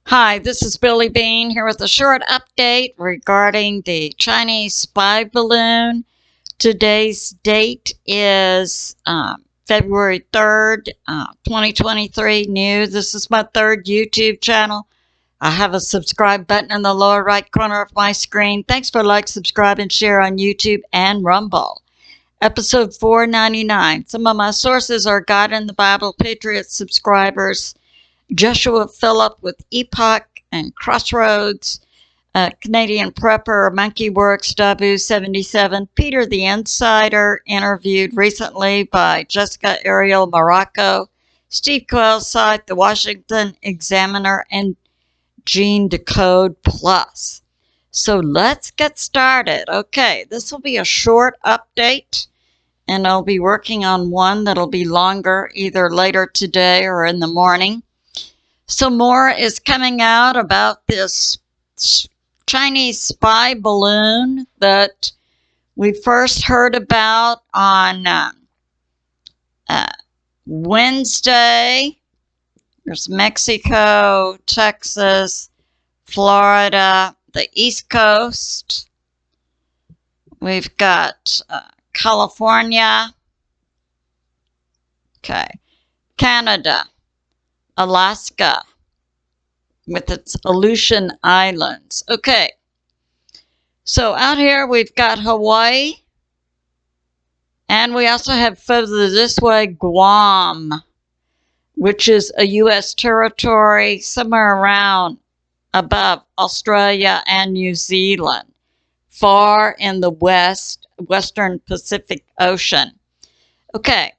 Hi, this is Billie Beene here with a short update regarding the Chinese spy balloon. Today's date is February 3rd, 2023. New. This is my third YouTube channel. I have a subscribe button in the lower right corner of my screen. Thanks for like, subscribe, and share on YouTube and Rumble. Episode 499. Some of my sources are God in the Bible, Patriot subscribers, Joshua Philipp with Epoch and Crossroads, Canadian Prepper, Monkey Werx, T-BB-77, Peter the Insider, interviewed recently by Jessica Ariel, Morocco, Steve Quayle's site, The Washington Examiner, and Gene Decode Plus. So let's get started. Okay, this will be a short update, and I'll be working on one that'll be longer, either later today or in the morning. So more is coming out about this Chinese spy balloon that we first heard about on Wednesday. There's Mexico, Texas, Florida, the East Coast. We've got California. Okay, Canada, Alaska, with its Aleutian Islands. Okay, so out here we've got Hawaii, and we also have further this way Guam, which is a U.S. territory somewhere around above Australia and New Zealand, far in the western Pacific Ocean. Okay.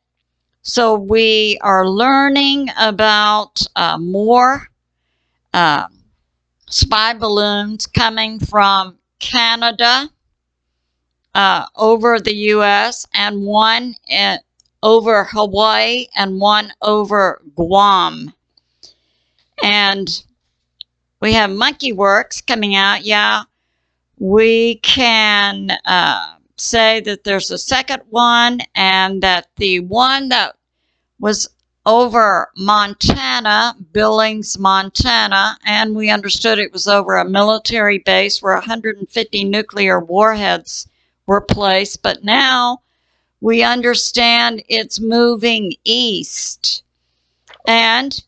So we are learning about more spy balloons coming from Canada over the U.S. and one over Hawaii and one over Guam. And we have Monkey Werx coming out. Yeah, we can say that there's a second one, and that the one that was over Montana, Billings, Montana, and we understood it was over a military base where 150 nuclear warheads were placed, but now we understand it's moving east. And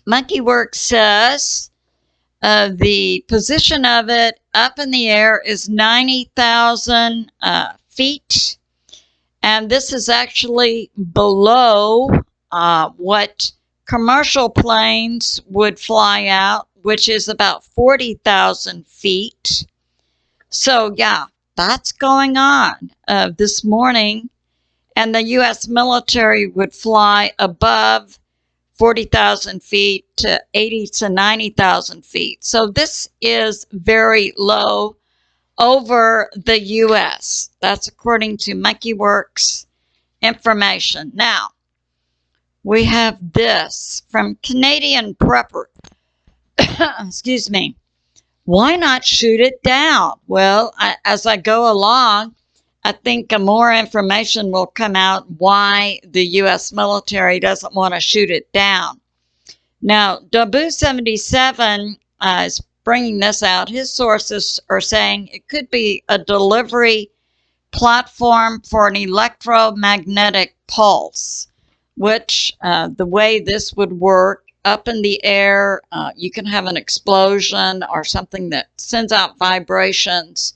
Monkey Werx says the position of it up in the air is 90,000 feet. And this is actually below what commercial planes would fly out, which is about 40,000 feet. So, yeah, that's going on this morning. And the U.S. military would fly above 40,000 feet to 80 to 90,000 feet. So this is very low over the U.S. That's according to Monkey Werx information. Now, we have this from Canadian Prepper. Excuse me. Why not shoot it down? Well, as I go along, I think more information will come out why the U.S. military doesn't want to shoot it down. Now, T-BB-77 is bringing this out. His sources are saying it could be a delivery platform for an electromagnetic pulse, which the way this would work, up in the air, you can have an explosion or something that sends out vibrations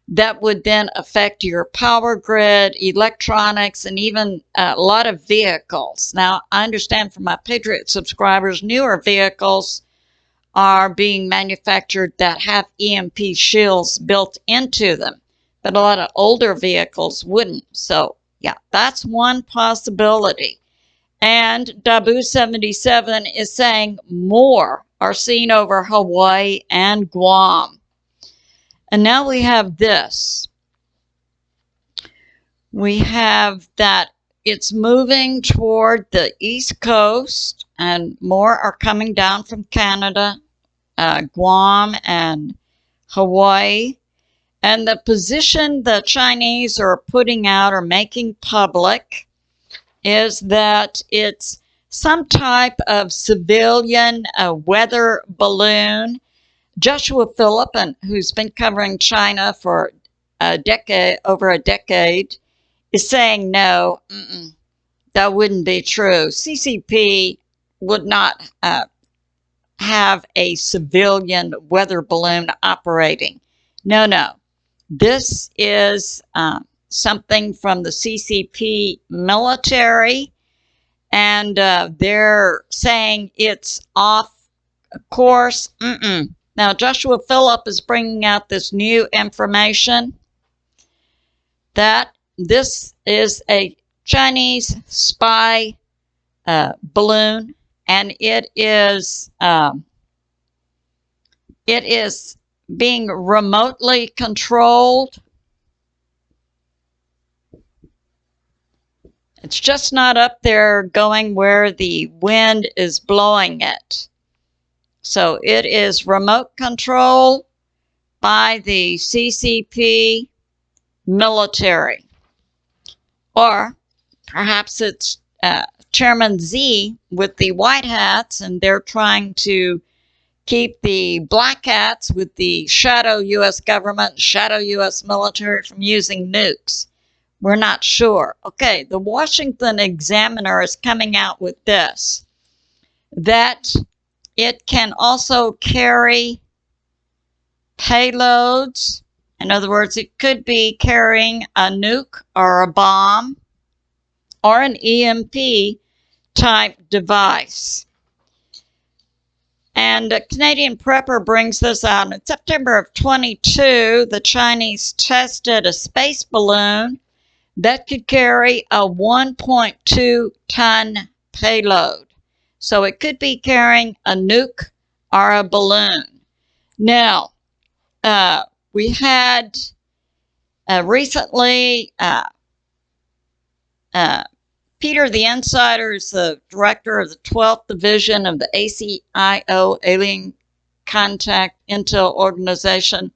that would then affect your power grid, electronics, and even a lot of vehicles. Now, I understand from my Patriot subscribers, newer vehicles are being manufactured that have EMP shields built into them, but a lot of older vehicles wouldn't. So, yeah, that's one possibility. And T-BB-77 is saying more are seen over Hawaii and Guam. And now we have this. We have that it's moving toward the East Coast, and more are coming down from Canada, Guam, and Hawaii. And the position the Chinese are putting out or making public is that it's some type of civilian weather balloon. Joshua Philipp, who's been covering China for over a decade, is saying no, that wouldn't be true. CCP would not have a civilian weather balloon operating. No. This is something from the CCP military, and they're saying it's off course. Now, Joshua Philipp is bringing out this new information that this is a Chinese spy balloon, and it is being remotely controlled. It's just not up there going where the wind is blowing it. So it is remote control by the CCP military. Or perhaps it's Chairman Z with the white hats, and they're trying to keep the black hats with the shadow U.S. government, shadow U.S. military from using nukes. We're not sure. Okay, the Washington Examiner is coming out with this, that it can also carry payloads. In other words, it could be carrying a nuke or a bomb or an EMP type device. And a Canadian Prepper brings this out. In September of 22, the Chinese tested a space balloon that could carry a 1.2 ton payload. So it could be carrying a nuke or a balloon. Now, we had recently Peter the Insider is the director of the 12th Division of the ACIO, Alien Contact Intel Organization.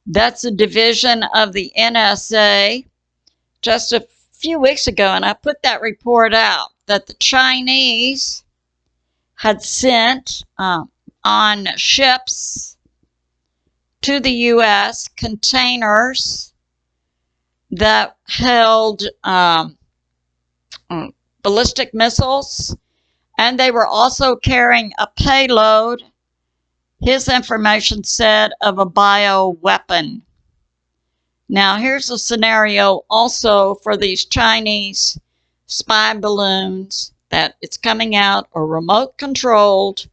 That's a division of the NSA. Just a few weeks ago, and I put that report out, that the Chinese had sent on ships to the U.S. containers that held ballistic missiles, and they were also carrying a payload, his information said, of a bioweapon. Now, here's a scenario also for these Chinese spy balloons that it's coming out or remote controlled.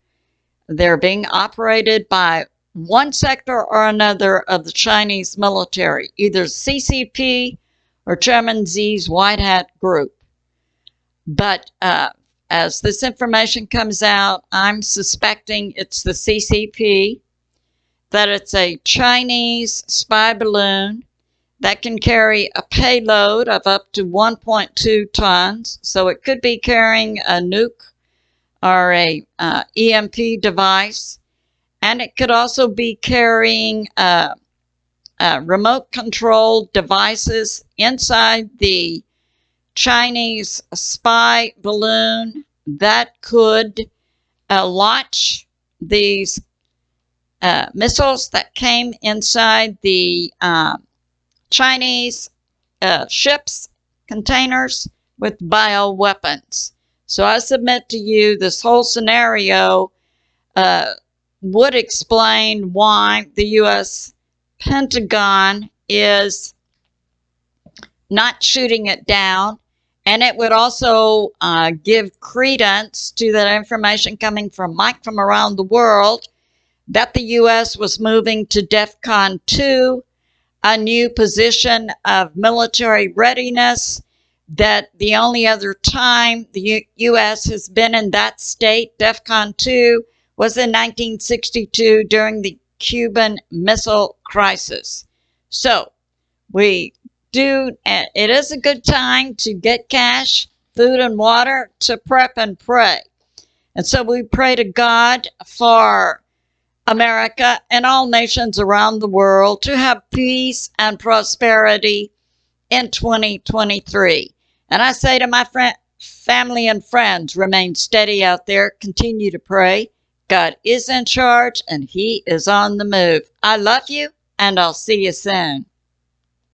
They're being operated by one sector or another of the Chinese military, either CCP or Chairman X's White Hat group. But as this information comes out, I'm suspecting it's the CCP, that it's a Chinese spy balloon that can carry a payload of up to 1.2 tons. So it could be carrying a nuke or a EMP device. And it could also be carrying remote controlled devices inside the Chinese spy balloon that could launch these missiles that came inside the Chinese ships, containers with bioweapons. So I submit to you this whole scenario would explain why the U.S. Pentagon is not shooting it down, and it would also give credence to that information coming from Mike from around the world that the U.S. was moving to Defcon 2, a new position of military readiness, that the only other time the U.S. has been in that state, Defcon 2, was in 1962 during the Cuban Missile Crisis. So it is a good time to get cash, food, and water, to prep and pray. And so we pray to God for America and all nations around the world to have peace and prosperity in 2023. And I say to my Family and friends, remain steady out there. Continue to pray. God is in charge and He is on the move. I love you, and I'll see you soon.